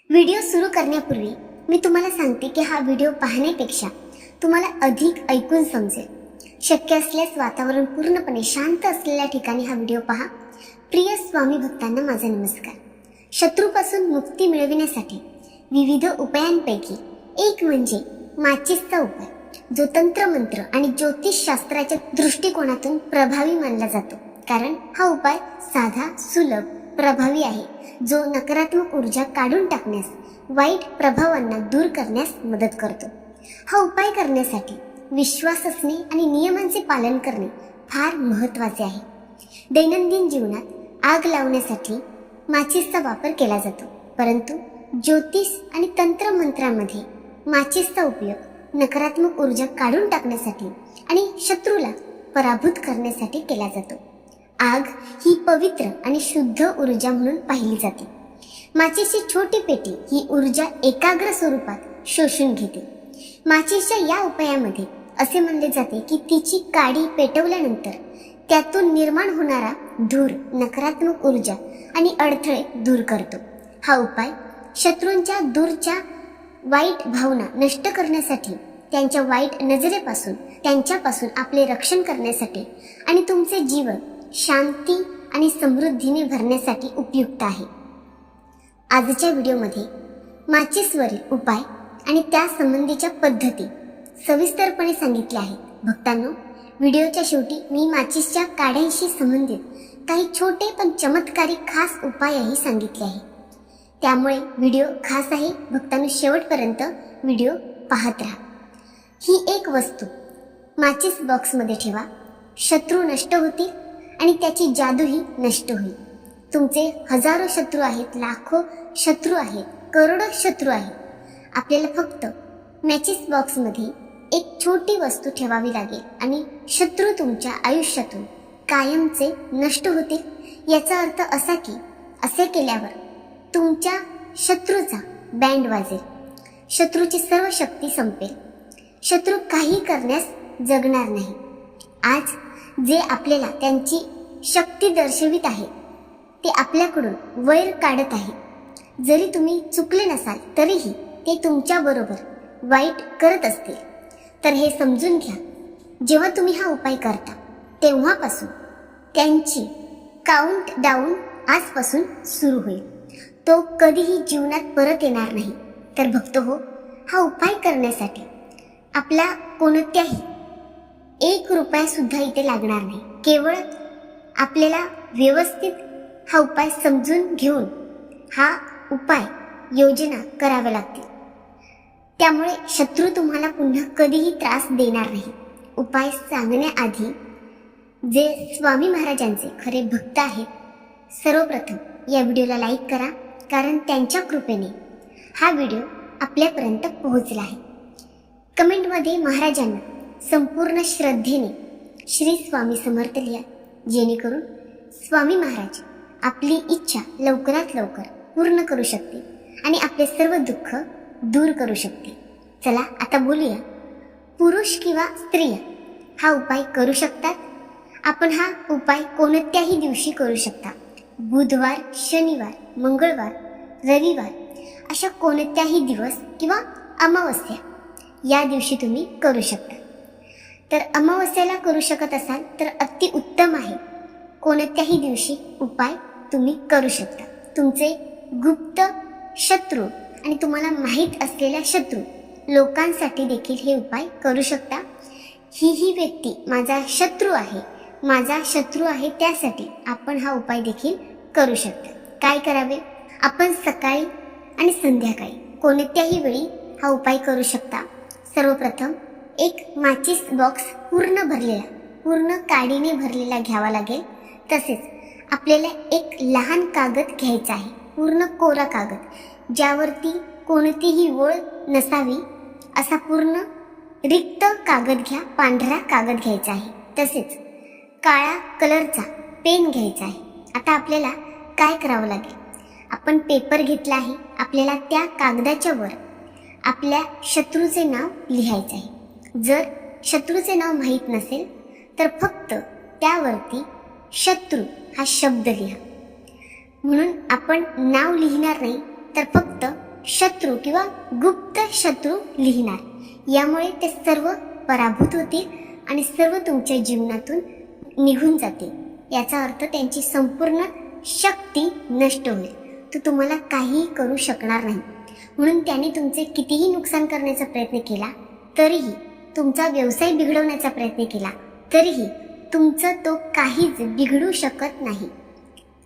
Video सुरू करण्यापूर्वी मी तुम्हाला सांगते की हा व्हिडिओ पाहण्यापेक्षा तुम्हाला अधिक ऐकून समजेल. शक्य असल्यास वातावरण पूर्णपणे शांत असलेल्या ठिकाणी हा व्हिडिओ पहा. प्रिय स्वामी भक्तांना माझा नमस्कार. शत्रूपासून मुक्ती मिळविण्यासाठी विविध उपायांपैकी एक म्हणजे माचिसचा उपाय, जो तंत्रमंत्र आणि ज्योतिषशास्त्राच्या दृष्टिकोनातून प्रभावी मानला जातो. कारण हा उपाय साधा, सुलभ, प्रभावी आहे, जो नकारात्मक ऊर्जा काढून टाकण्यास, वाईट प्रभावांना दूर करण्यास मदत करतो. हा उपाय करण्यासाठी विश्वास असणे आणि नियमांचे पालन करणे फार महत्त्वाचे आहे. दैनंदिन जीवनात आग लावण्यासाठी माचिसचा वापर केला जातो, परंतु ज्योतिष आणि तंत्रमंत्रामध्ये माचिसचा उपयोग नकारात्मक ऊर्जा काढून टाकण्यासाठी आणि शत्रूला पराभूत करण्यासाठी केला जातो. आग ही पवित्र आणि शुद्ध ऊर्जा म्हणून पाहिली जाते. माचिसची छोटी पेटी ही ऊर्जा एकाग्र स्वरूपात शोषून घेते. माचिसच्या या उपायामध्ये असे म्हणले जाते की तिची काडी पेटवल्यानंतर त्यातून निर्माण होणारा धूर नकारात्मक ऊर्जा आणि अडथळे दूर करतो. हा उपाय शत्रूंच्या दूरच्या वाईट भावना नष्ट करण्यासाठी, त्यांच्या वाईट नजरेपासून त्यांच्यापासून आपले रक्षण करण्यासाठी आणि तुमचे जीवन शांती आणि समृद्धीने भरण्यासाठी उपयुक्त आहे. आजच्या व्हिडिओमध्ये माचिसवरील उपाय आणि त्या संबंधीच्या पद्धती सविस्तरपणे सांगितल्या आहेत. भक्तांनो, व्हिडिओच्या शेवटी मी माचिसच्या काड्यांशी संबंधित काही छोटे पण चमत्कारी खास उपायही सांगितले आहे. त्यामुळे व्हिडिओ खास आहे. भक्तांनो, शेवटपर्यंत व्हिडिओ पाहत राहा. ही एक वस्तू माचिस बॉक्समध्ये ठेवा. शत्रू नष्ट होतील आणि त्याची जादूही नष्ट होईल. तुमचे हजारो शत्रू आहेत, लाखो शत्रू आहेत, करोडो शत्रू आहेत. आपल्याला फक्त मॅचिस बॉक्समध्ये एक छोटी वस्तू ठेवावी लागेल आणि शत्रू तुमच्या आयुष्यातून कायमचे नष्ट होतील. याचा अर्थ असा की असे केल्यावर तुमच्या शत्रूचा बँड वाजेल, शत्रूची सर्व शक्ती संपेल, शत्रू काही करण्यास जगणार नाही. आज जे आपल्याला त्यांची शक्ती दर्शवित आहे ते आपल्याकडून वैर काढत आहे. जरी तुम्ही चुकले नसाल तरीही ते तुमच्याबरोबर वाईट करत असतील. तर हे समजून घ्या, जेव्हा तुम्ही हा उपाय करता तेव्हापासून त्यांची काउंट डाऊन आजपासून सुरू होईल. तो कधीही जीवनात परत येणार नाही. तर भक्त हो, हा उपाय करण्यासाठी आपला कोणत्याही ₹1 सुद्धा इथे लागणार नाही. केवळ आपल्याला व्यवस्थित हा उपाय समजून घेऊन हा उपाय योजना कराव्या लागतील. त्यामुळे शत्रू तुम्हाला पुन्हा कधीही त्रास देणार नाही. उपाय सांगण्याआधी जे स्वामी महाराजांचे खरे भक्त आहेत, सर्वप्रथम या व्हिडिओला लाईक करा, कारण त्यांच्या कृपेने हा व्हिडिओ आपल्यापर्यंत पोहोचला आहे. कमेंटमध्ये महाराजांना संपूर्ण श्रद्धेने श्री स्वामी समर्थ लिहा, जेणेकरून स्वामी महाराज आपली इच्छा लवकरात लवकर पूर्ण करू शकते आणि आपले सर्व दुःख दूर करू शकते. चला आता बोलूया, पुरुष किंवा स्त्रिया हा उपाय करू शकतात. आपण हा उपाय कोणत्याही दिवशी करू शकता. बुधवार, शनिवार, मंगळवार, रविवार अशा कोणत्याही दिवस किंवा अमावस्या या दिवशी तुम्ही करू शकता. तर अमावस्याला करू शकत असाल तर अति उत्तम आहे. कोणत्याही दिवशी उपाय तुम्ही करू शकता. तुमचे गुप्त शत्रू आणि तुम्हाला माहीत असलेल्या शत्रू लोकांसाठी देखील हे उपाय करू शकता. ही व्यक्ती माझा शत्रू आहे, माझा शत्रू आहे, त्यासाठी आपण हा उपाय देखील करू शकता. काय करावे? आपण सकाळी आणि संध्याकाळी कोणत्याही वेळी हा उपाय करू शकता. सर्वप्रथम एक माचिस बॉक्स पूर्ण काडीने भरलेला घ्यावा लागेल. तसेच आपल्याला एक लहान कागद घ्यायचा आहे, पूर्ण कोरा कागद, ज्यावरती कोणतीही ओळ नसावी असा पूर्ण रिक्त कागद घ्या. पांढरा कागद घ्यायचा आहे. तसेच काळा कलरचा पेन घ्यायचा आहे. आता आपल्याला काय करावं लागेल? आपण पेपर घेतला आहे. आपल्याला त्या कागदाच्या वर आपल्या शत्रूचे नाव लिहायचे आहे. जर शत्रूचे नाव माहीत नसेल तर फक्त त्यावरती शत्रू हा शब्द लिहा. म्हणून आपण नाव लिहिणार नाही, तर फक्त शत्रू किंवा गुप्त शत्रू लिहिणार। यामुळे ते सर्व पराभूत होतील आणि सर्व तुमच्या जीवनातून निघून जातील। याचा अर्थ त्यांची संपूर्ण शक्ती नष्ट होईल, तो तुम्हाला काहीही करू शकणार नाही। म्हणून त्याने तुमचे कितीही नुकसान करण्याचा प्रयत्न केला तरीही, तुमचा व्यवसाय बिघडवण्याचा प्रयत्न केला तरीही तुमचं तो काहीच बिघडू शकत नाही।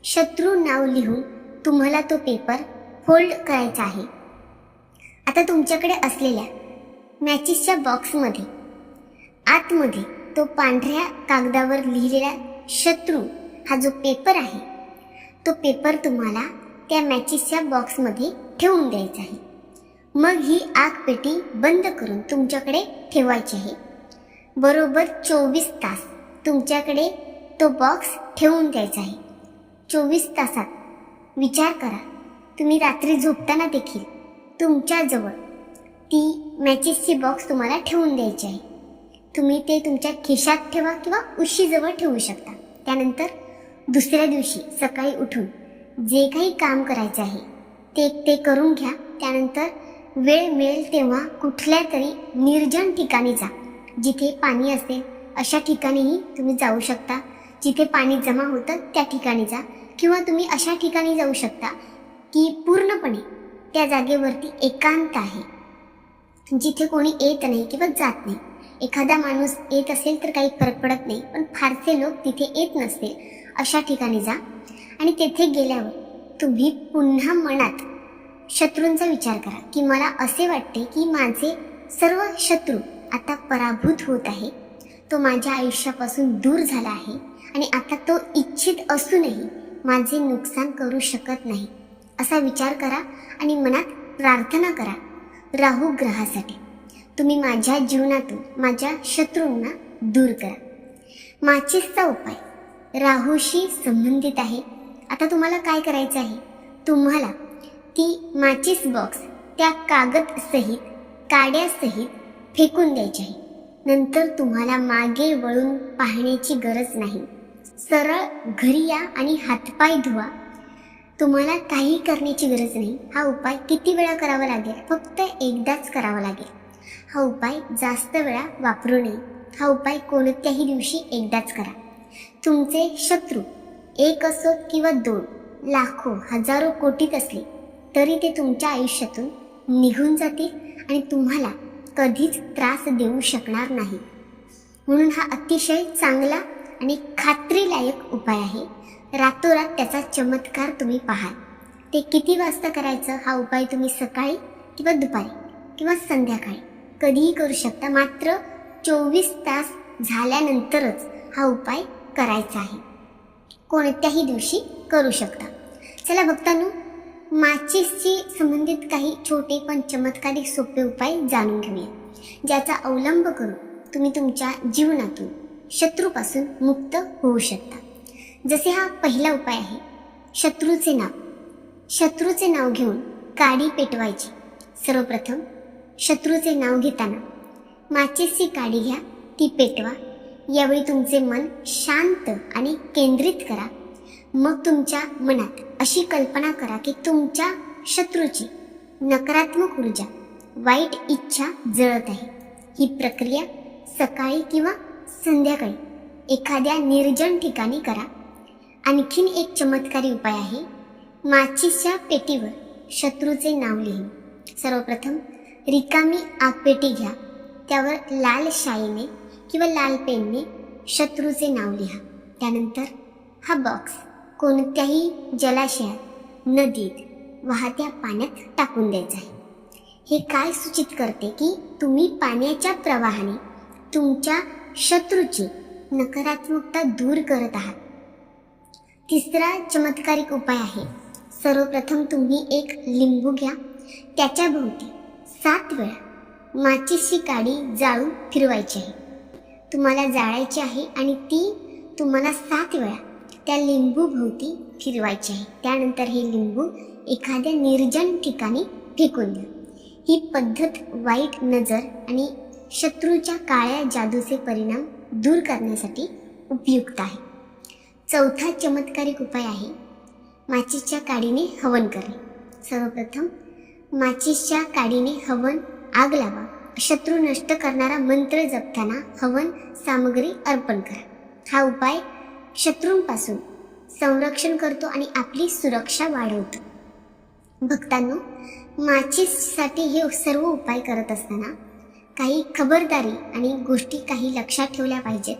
शत्रू नाव लिहून तुम्हाला तो पेपर फोल्ड करायचा आहे। आता तुमच्याकडे असलेल्या मॅचेसच्या बॉक्समध्ये आतमध्ये तो पांढऱ्या कागदावर लिहिलेला शत्रू हा जो पेपर आहे, तो पेपर तुम्हाला त्या मॅचेसच्या बॉक्समध्ये ठेवून द्यायचा आहे। मग ही आग पेटी बंद करून तुमच्याकडे ठेवायची आहे। बरोबर 24 तास तुमच्याकडे तो बॉक्स ठेवून द्यायचा आहे। 24 तासात विचार करा, तुम्ही रात्री झोपताना देखील तुमच्याजवळ ती मॅचेसची बॉक्स तुम्हाला ठेवून द्यायची आहे। तुम्ही ते तुमच्या खिशात ठेवा किंवा उशीजवळ ठेवू शकता। त्यानंतर दुसऱ्या दिवशी सकाळी उठून जे काही काम करायचं आहे ते करून घ्या। त्यानंतर वेळ मिळेल तेव्हा कुठल्या तरी निर्जन ठिकाणी जा, जिथे पाणी असेल अशा ठिकाणीही तुम्ही जाऊ शकता। जिथे पाणी जमा होतं त्या ठिकाणी जा, किंवा तुम्ही अशा ठिकाणी जाऊ शकता की पूर्णपणे त्या जागेवरती एकांत आहे, जिथे कोणी येत नाही किंवा जात नाही। एखादा माणूस येत असेल तर काही फरक पडत नाही, पण फारसे लोक तिथे येत नसतील अशा ठिकाणी जा। आणि तेथे गेल्यावर तुम्ही पुन्हा मनात शत्रूंचा विचार करा की मला असे वाटते की माझे सर्व शत्रू आता पराभूत होत आहे, तो माझ्या आयुष्यापासून दूर झाला आहे आणि आता तो इच्छित असूनही माझे नुकसान करू शकत नाही, असा विचार करा आणि मनात प्रार्थना करा राहू ग्रहासाठी। तुम्ही माझ्या जीवनातून माझ्या शत्रूंना दूर करा। माचिसचा उपाय राहूशी संबंधित आहे। आता तुम्हाला काय करायचं आहे, तुम्हाला ती माचिस बॉक्स त्या कागद सहित काड्यासहित फेकून द्यायची आहे। नंतर तुम्हाला मागे वळून पाहण्याची गरज नाही, सरळ घरी या आणि हातपाय धुवा। तुम्हाला काही करण्याची गरज नाही। हा उपाय किती वेळा करावा लागेल, फक्त एकदाच करावा लागेल। हा उपाय जास्त वेळा वापरू नये। हा उपाय कोणत्याही दिवशी एकदाच करा। तुमचे शत्रू एक असोत किंवा 2 लाखो हजारो कोटीत असले तरी ते तुमच्या आयुष्यातून निघून जातील आणि तुम्हाला कधीच त्रास देऊ शकणार नाही। म्हणून हा अतिशय चांगला आणि खात्रीलायक उपाय आहे। रातोरात त्याचा चमत्कार तुम्ही पाहाल। ते किती वाजता करायचं, हा उपाय तुम्ही सकाळी किंवा दुपारी किंवा संध्याकाळी कधीही करू शकता। मात्र 24 तास झाल्यानंतरच हा उपाय करायचा आहे। कोणत्याही दिवशी करू शकता। चला भक्तांनो, माचिसशी संबंधित काही छोटे पण चमत्कारिक सोपे उपाय जाणून घेऊया, ज्याचा अवलंब करून तुम्ही तुमच्या जीवनातून शत्रूपासून मुक्त होऊ शकता। जसे हा पहिला उपाय आहे, शत्रूचे नाव। शत्रूचे नाव घेऊन काडी पेटवायची। सर्वप्रथम शत्रूचे नाव घेताना माचिसची काडी घ्या, ती पेटवा। यावेळी तुमचे मन शांत आणि केंद्रित करा। मग तुमच्या मनात अशी कल्पना करा की तुमच्या शत्रूची नकारात्मक ऊर्जा, वाईट इच्छा जळत आहे। ही प्रक्रिया सकाळी किंवा संध्याकाळी एखाद्या निर्जन ठिकाणी करा। आणखीन एक चमत्कारी उपाय आहे, माचिसच्या पेटीवर शत्रूचे नाव लिहिणे। सर्वप्रथम रिकामी आगपेटी घ्या, त्यावर लाल शाईने किंवा लाल पेनने शत्रूचे नाव लिहा। त्यानंतर हा बॉक्स कोणत्याही जलाशयात, नदीत, वाहत्या पाण्यात टाकून द्यायचा आहे। हे काय सूचित करते की तुम्ही पाण्याच्या प्रवाहाने तुमच्या शत्रूची नकारात्मकता दूर करत आहात। तिसरा चमत्कारिक उपाय आहे, सर्वप्रथम तुम्ही एक लिंबू घ्या, त्याच्या भोवती 7 वेळा माचिसची काडी जाळून फिरवायची आहे। तुम्हाला जाळायची आहे आणि ती तुम्हाला 7 वेळा त्या लिंबू भोवती फिरवायची आहे। त्यानंतर हे लिंबू एखाद्या निर्जन ठिकाणी फेकून द्या। ही पद्धत वाईट नजर आणि शत्रूच्या काळ्या जादूचे परिणाम दूर करण्यासाठी उपयुक्त आहे। चौथा चमत्कारिक उपाय आहे, माचिसच्या काडीने हवन करणे। सर्वप्रथम माचीसच्या काडीने हवन आग लावा. शत्रू नष्ट करणारा मंत्र जपताना हवन सामग्री अर्पण करा. हा उपाय शत्रूंपासून संरक्षण करतो आणि आपली सुरक्षा वाढवतो. भक्तांनो, माचीससाठी हे सर्व उपाय करत असताना काही खबरदारी आणि गोष्टी काही लक्षात ठेवल्या पाहिजेत,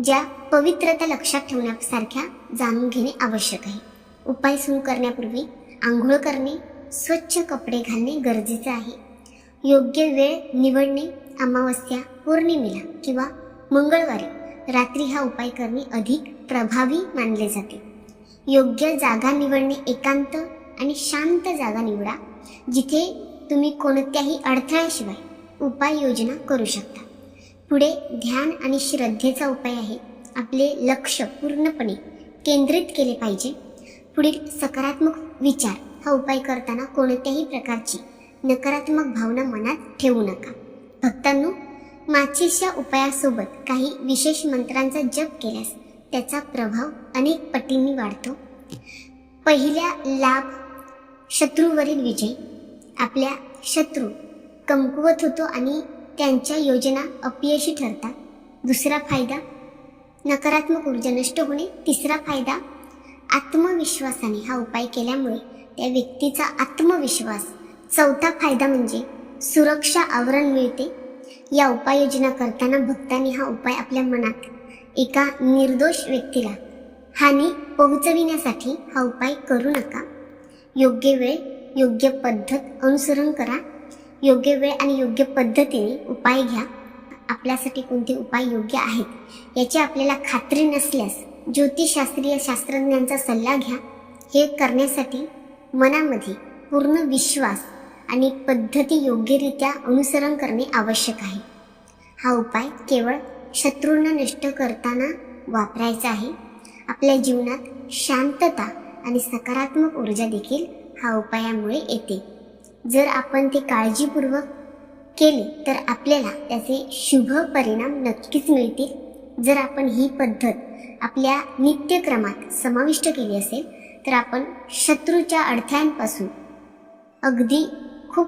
ज्या पवित्रता लक्षात ठेवण्यासारख्या जाणून घेणे आवश्यक आहे. उपाय सुरू करण्यापूर्वी आंघोळ करणे, स्वच्छ कपडे घालणे गरजेचे आहे. योग्य वेळ निवडणे, अमावस्या, पौर्णिमेला किंवा मंगळवारी रात्री हा उपाय करणे अधिक प्रभावी मानले जाते. योग्य जागा निवडणे, एकांत आणि शांत जागा निवडा जिथे तुम्ही कोणत्याही अडथळ्याशिवाय उपाययोजना करू शकता. पुढे ध्यान आणि श्रद्धेचा उपाय आहे. आपले लक्ष पूर्णपणे केंद्रित केले पाहिजे. पुढील सकारात्मक विचार. हा उपाय करताना कोणत्याही प्रकारची नकारात्मक भावना मनात ठेवू नका. भक्तांनो, माचीसच्या उपायासोबत काही विशेष मंत्रांचा जप केल्यास त्याचा प्रभाव अनेक पटींनी वाढतो. पहिला लाभ, शत्रूवरील विजय. आपल्या शत्रू कमकुवत होतो आणि त्यांच्या योजना अपयशी ठरतात. दुसरा फायदा, नकारात्मक ऊर्जा नष्ट होणे. तिसरा फायदा, आत्मविश्वासाने हा उपाय केल्यामुळे त्या व्यक्तीचा आत्मविश्वास. चौथा फायदा म्हणजे सुरक्षा आवरण मिळते. या उपाययोजना करताना भक्तांनी हा उपाय आपल्या मनात एका निर्दोष व्यक्तीला हानी पोहोचविण्यासाठी हा उपाय करू नका. योग्य वेळ, योग्य पद्धत अनुसरण करा. योग्य वेळ आणि योग्य पद्धतीने उपाय घ्या. आपल्यासाठी कोणते उपाय योग्य आहेत याची आपल्याला खात्री नसल्यास ज्योतिषशास्त्रीय शास्त्रज्ञांचा सल्ला घ्या. हे करण्यासाठी मनामध्ये पूर्ण विश्वास आणि पद्धती योग्यरित्या अनुसरण करणे आवश्यक आहे. हा उपाय केवळ शत्रूंना नष्ट करताना वापरायचा आहे. आपल्या जीवनात शांतता आणि सकारात्मक ऊर्जा देखील हा उपायामुळे येते. जर आपण ते काळजीपूर्वक केले तर आपल्याला त्याचे शुभ परिणाम नक्कीच मिळतील. जर आपण ही पद्धत आपल्या नित्यक्रमात समाविष्ट केली असेल तर आपण शत्रूच्या अडथळ्यांपासून अगदी खूप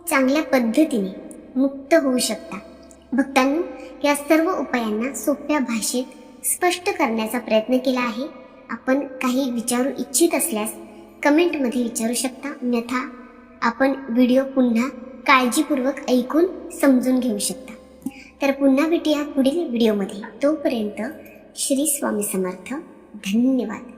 चांगल्या पद्धतीने मुक्त होऊ शकता. भक्तांनो, या सर्व उपायांना सोप्या भाषेत स्पष्ट करण्याचा प्रयत्न केला आहे. आपण काही विचारू इच्छित असल्यास कमेंटमध्ये विचारू शकता, अन्यथा आपण व्हिडिओ पुन्हा काळजीपूर्वक ऐकून समजून घेऊ शकता. तर पुन्हा भेटूया पुढील व्हिडिओमध्ये. तोपर्यंत श्री स्वामी समर्थ. धन्यवाद.